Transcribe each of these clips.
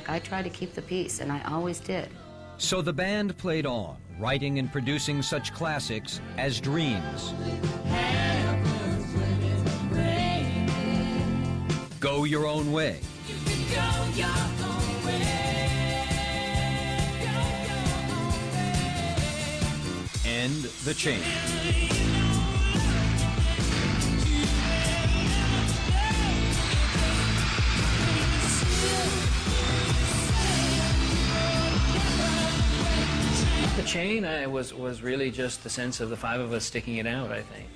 Mac, I try to keep the peace, and I always did. So the band played on, writing and producing such classics as Dreams, Go Your Own Way, and The Chain. The Chain was really just the sense of the five of us sticking it out, I think.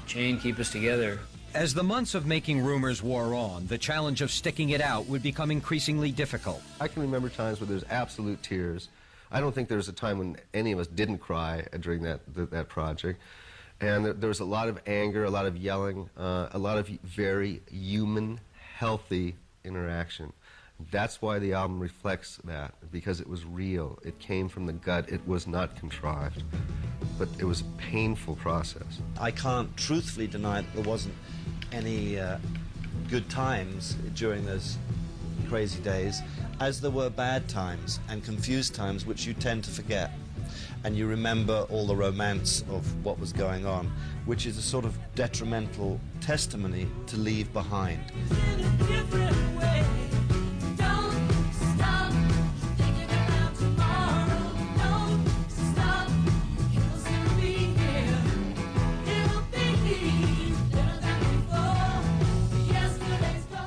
Chain, keep us together. As the months of making Rumors wore on, the challenge of sticking it out would become increasingly difficult. I can remember times where there's absolute tears. I don't think there was a time when any of us didn't cry during that project. And there was a lot of anger, a lot of yelling, a lot of very human, healthy interaction. That's why the album reflects that, because it was real. It came from the gut. It was not contrived. But it was a painful process. I can't truthfully deny that there wasn't any good times during those crazy days, as there were bad times and confused times which you tend to forget. And you remember all the romance of what was going on, which is a sort of detrimental testimony to leave behind.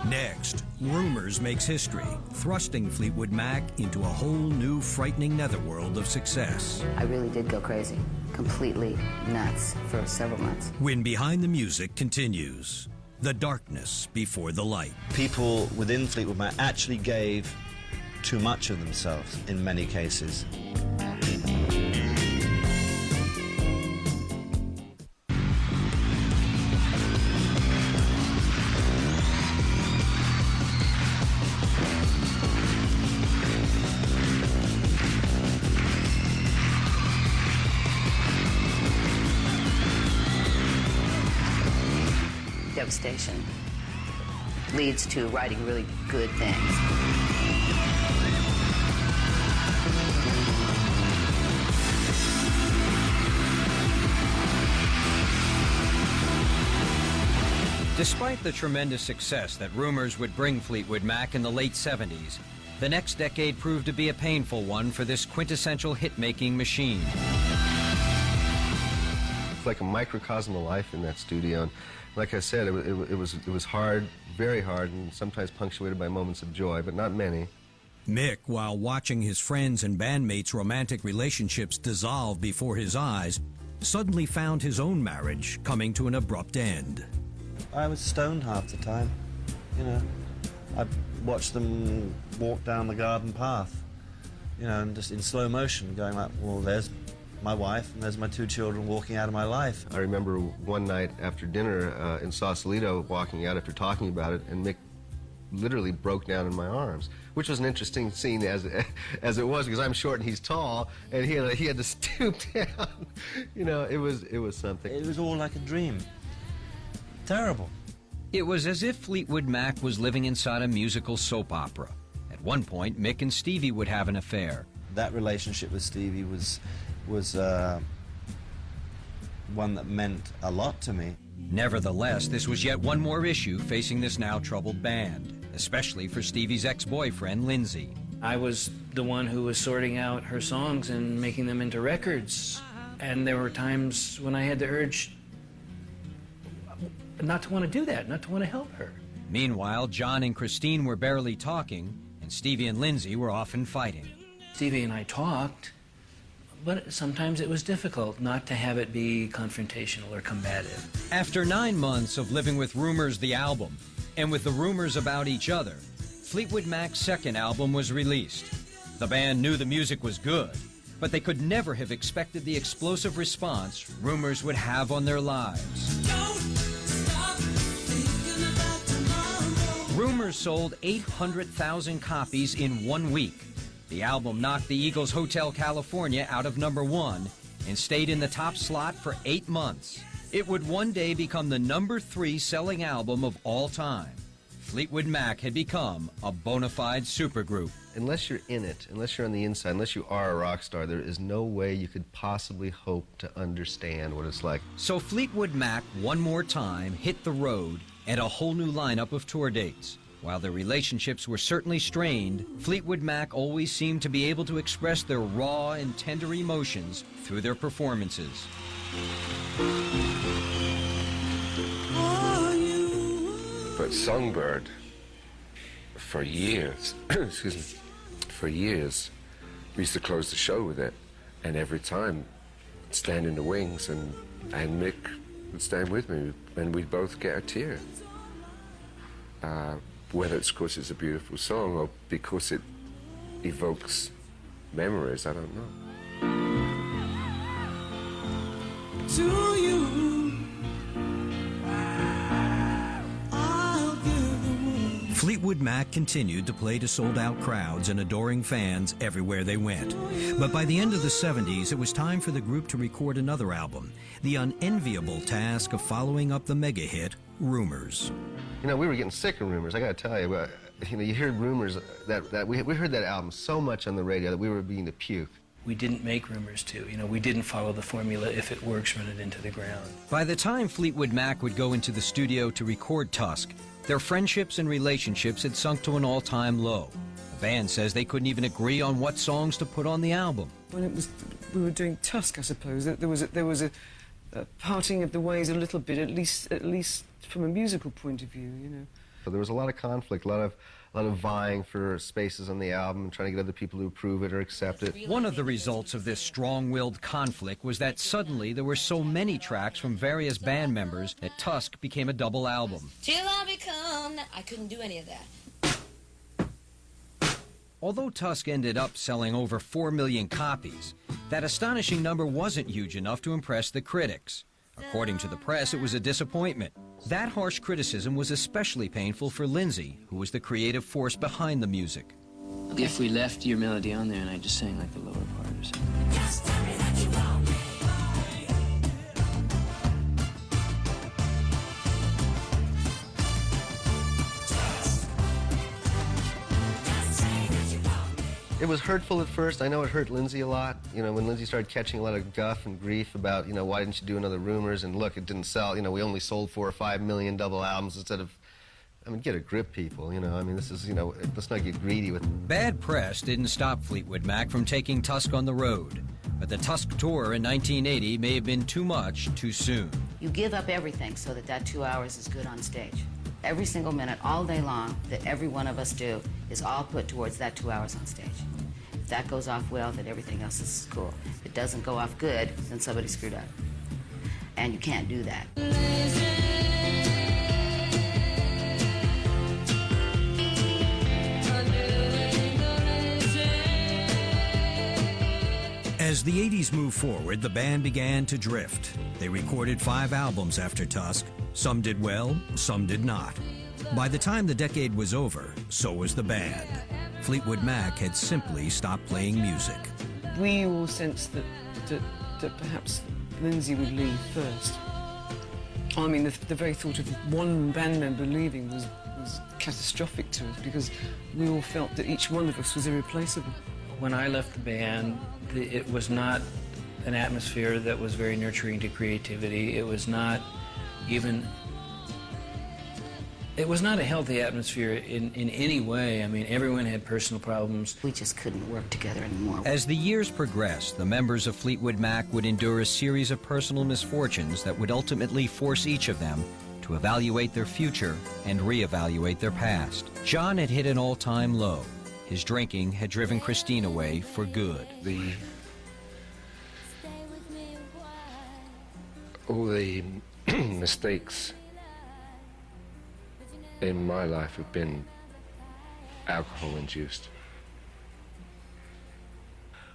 Next, Rumors makes history, thrusting Fleetwood Mac into a whole new frightening netherworld of success. I really did go crazy, completely nuts for several months. When Behind the Music continues, the darkness before the light. People within Fleetwood Mac actually gave too much of themselves in many cases. Devastation leads to writing really good things. Despite the tremendous success that Rumors would bring Fleetwood Mac in the late 70s, the next decade proved to be a painful one for this quintessential hit-making machine. It's like a microcosm of life in that studio. And like I said, it was hard, very hard, and sometimes punctuated by moments of joy, but not many. Mick, while watching his friends and bandmates' romantic relationships dissolve before his eyes, suddenly found his own marriage coming to an abrupt end. I was stoned half the time, you know. I watched them walk down the garden path, you know, and just in slow motion going like, well, there's my wife and there's my two children walking out of my life. I remember one night after dinner in Sausalito walking out after talking about it, and Mick literally broke down in my arms, which was an interesting scene as it was, because I'm short and he's tall, and he had to stoop down. You know, it was something. It was all like a dream. Terrible. It was as if Fleetwood Mac was living inside a musical soap opera. At one point, Mick and Stevie would have an affair. That relationship with Stevie was one that meant a lot to me. Nevertheless, this was yet one more issue facing this now troubled band, especially for Stevie's ex-boyfriend, Lindsay. I was the one who was sorting out her songs and making them into records. And there were times when I had the urge not to want to do that, not to want to help her. Meanwhile, John and Christine were barely talking, and Stevie and Lindsay were often fighting. Stevie and I talked, but sometimes it was difficult not to have it be confrontational or combative. After 9 months of living with Rumors the album, and with the rumors about each other, Fleetwood Mac's second album was released. The band knew the music was good, but they could never have expected the explosive response Rumors would have on their lives. Rumors sold 800,000 copies in 1 week. The album knocked the Eagles' Hotel California out of #1 and stayed in the top slot for 8 months. It would one day become the #3 selling album of all time. Fleetwood Mac had become a bona fide supergroup. Unless you're in it, unless you're on the inside, unless you are a rock star, there is no way you could possibly hope to understand what it's like. So Fleetwood Mac one more time hit the road and a whole new lineup of tour dates. While their relationships were certainly strained, Fleetwood Mac always seemed to be able to express their raw and tender emotions through their performances. But Songbird, for years, excuse me, for years, we used to close the show with it, and every time, stand in the wings, and Mick would stand with me, and we'd both get a tear. Whether it's because it's a beautiful song or because it evokes memories, I don't know. To you, I'll give the world. Fleetwood Mac continued to play to sold-out crowds and adoring fans everywhere they went. But by the end of the 70s, it was time for the group to record another album, the unenviable task of following up the mega hit, Rumors. You know, we were getting sick of Rumors, I gotta tell you. You know, you heard Rumors, that we heard that album so much on the radio that we were beginning to puke. We didn't make Rumors 2. You know, we didn't follow the formula, if it works, run it into the ground. By the time Fleetwood Mac would go into the studio to record Tusk, their friendships and relationships had sunk to an all-time low. The band says they couldn't even agree on what songs to put on the album. When we were doing Tusk, I suppose, there was a parting of the ways a little bit, at least from a musical point of view, you know. So there was a lot of conflict, a lot of vying for spaces on the album, trying to get other people to approve it or accept it. One of the results of this strong-willed conflict was that suddenly there were so many tracks from various band members that Tusk became a double album. Till I become... I couldn't do any of that. Although Tusk ended up selling over 4 million copies, that astonishing number wasn't huge enough to impress the critics. According to the press, it was a disappointment. That harsh criticism was especially painful for Lindsay, who was the creative force behind the music. If we left your melody on there and I just sang like the lower part or something. Just tell me that you want me. It was hurtful at first. I know it hurt Lindsay a lot. You know, when Lindsay started catching a lot of guff and grief about, you know, why didn't you do another Rumors? And look, it didn't sell. You know, we only sold 4 or 5 million double albums instead of... I mean, get a grip, people, you know. I mean, this is, you know, let's not get greedy with... Bad press didn't stop Fleetwood Mac from taking Tusk on the road. But the Tusk tour in 1980 may have been too much too soon. You give up everything so that 2 hours is good on stage. Every single minute, all day long, that every one of us do is all put towards that 2 hours on stage. If that goes off well, then everything else is cool. If it doesn't go off good, then somebody screwed up. And you can't do that. As the 80s moved forward, the band began to drift. They recorded 5 albums after Tusk. Some did well, some did not. By the time the decade was over, so was the band. Fleetwood Mac had simply stopped playing music. We all sensed that perhaps Lindsay would leave first. I mean, the very thought of one band member leaving was catastrophic to us because we all felt that each one of us was irreplaceable. When I left the band, it was not an atmosphere that was very nurturing to creativity. It was not even... It was not a healthy atmosphere in any way. I mean, everyone had personal problems. We just couldn't work together anymore. As the years progressed, the members of Fleetwood Mac would endure a series of personal misfortunes that would ultimately force each of them to evaluate their future and reevaluate their past. John had hit an all-time low. His drinking had driven Christine away for good. All the mistakes in my life have been alcohol-induced.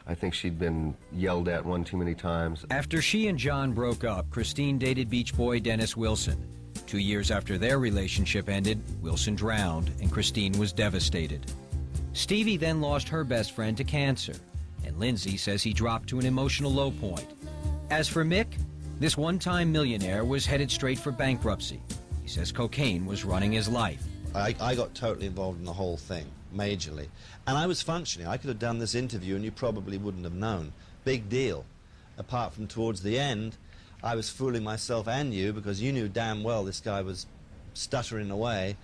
I think she'd been yelled at one too many times. After she and John broke up, Christine dated Beach Boy Dennis Wilson. 2 years after their relationship ended, Wilson drowned, and Christine was devastated. Stevie then lost her best friend to cancer, and Lindsay says he dropped to an emotional low point. As for Mick, this one-time millionaire was headed straight for bankruptcy. He says cocaine was running his life. I got totally involved in the whole thing, majorly. And I was functioning. I could have done this interview and you probably wouldn't have known. Big deal. Apart from towards the end, I was fooling myself and you, because you knew damn well this guy was stuttering away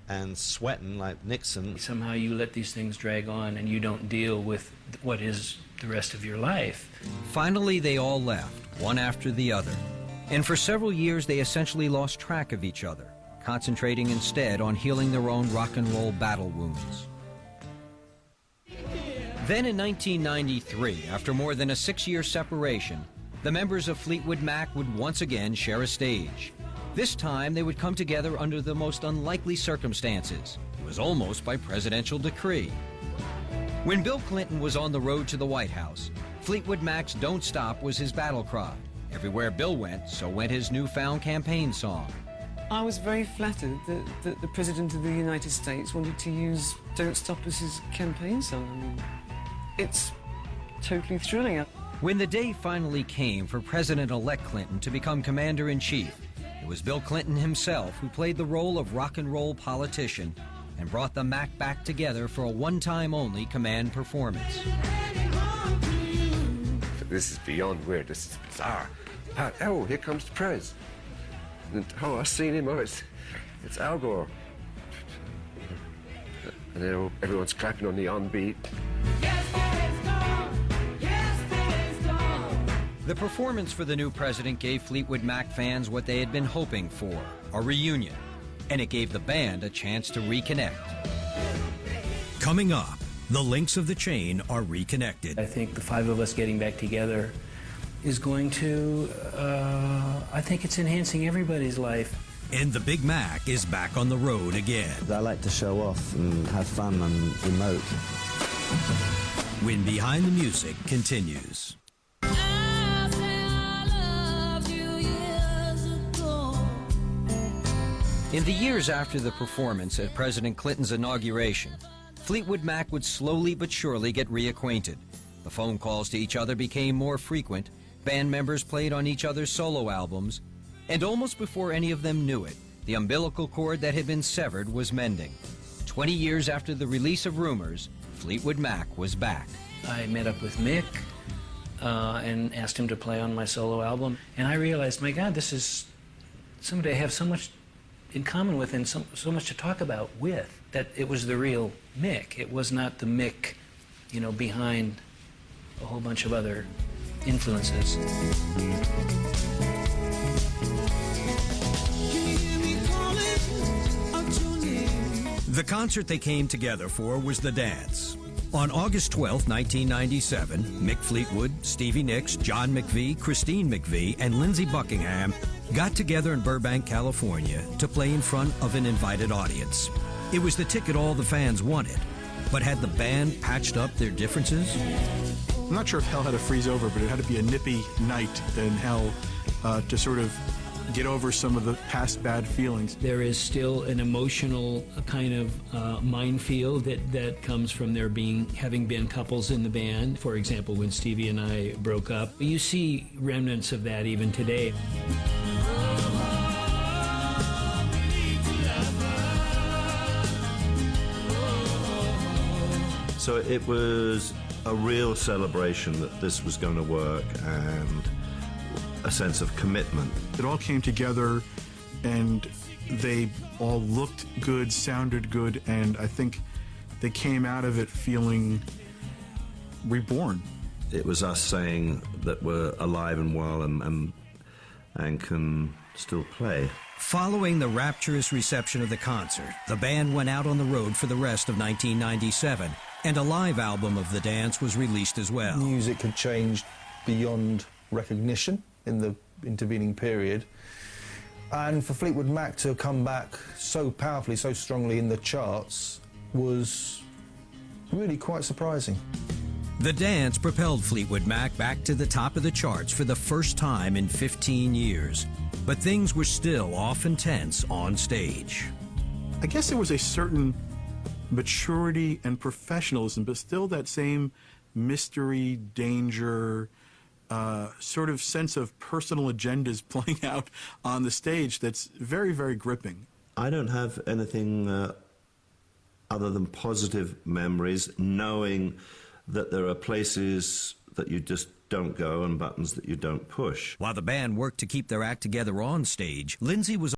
and sweating like Nixon. Somehow you let these things drag on and you don't deal with what is the rest of your life. Finally, they all left, one after the other. And for several years, they essentially lost track of each other, concentrating instead on healing their own rock and roll battle wounds. Then in 1993, after more than a 6-year separation, the members of Fleetwood Mac would once again share a stage. This time, they would come together under the most unlikely circumstances. It was almost by presidential decree. When Bill Clinton was on the road to the White House, Fleetwood Mac's Don't Stop was his battle cry. Everywhere Bill went, so went his newfound campaign song. I was very flattered that the President of the United States wanted to use Don't Stop as his campaign song. I mean, it's totally thrilling. When the day finally came for President-elect Clinton to become Commander-in-Chief, it was Bill Clinton himself who played the role of rock and roll politician and brought the Mac back together for a one-time only command performance. This is beyond weird. This is bizarre. Oh, here comes the Prez. And, oh, I've seen him. Oh, it's Al Gore. And then everyone's clapping on the on-beat. The performance for the new president gave Fleetwood Mac fans what they had been hoping for, a reunion. And it gave the band a chance to reconnect. Coming up, the links of the chain are reconnected. I think the 5 of us getting back together is going to, I think it's enhancing everybody's life. And the Big Mac is back on the road again. I like to show off and have fun and emote. When Behind the Music continues. In the years after the performance at President Clinton's inauguration, Fleetwood Mac would slowly but surely get reacquainted. The phone calls to each other became more frequent, band members played on each other's solo albums, and almost before any of them knew it, the umbilical cord that had been severed was mending. 20 years after the release of Rumors, Fleetwood Mac was back. I met up with Mick and asked him to play on my solo album, and I realized, my God, this is somebody I have so much in common with and so much to talk about with, that it was the real Mick. It was not the Mick, you know, behind a whole bunch of other influences. The concert they came together for was The Dance. On August 12, 1997, Mick Fleetwood, Stevie Nicks, John McVie, Christine McVie, and Lindsey Buckingham got together in Burbank, California to play in front of an invited audience. It was the ticket all the fans wanted, but had the band patched up their differences? I'm not sure if hell had to freeze over, but it had to be a nippy night in hell to sort of get over some of the past bad feelings. There is still an emotional kind of minefield that comes from there having been couples in the band. For example, when Stevie and I broke up, you see remnants of that even today. So it was a real celebration that this was going to work and a sense of commitment. It all came together and they all looked good, sounded good, and I think they came out of it feeling reborn. It was us saying that we're alive and well and can still play. Following the rapturous reception of the concert, the band went out on the road for the rest of 1997, and a live album of The Dance was released as well. Music had changed beyond recognition in the intervening period, and for Fleetwood Mac to come back so powerfully, so strongly in the charts was really quite surprising. The Dance propelled Fleetwood Mac back to the top of the charts for the first time in 15 years, but things were still often tense on stage. I guess there was a certain maturity and professionalism, but still that same mystery, danger, sort of sense of personal agendas playing out on the stage that's very, very gripping. I don't have anything other than positive memories, knowing that there are places that you just don't go and buttons that you don't push. While the band worked to keep their act together on stage, Lindsay was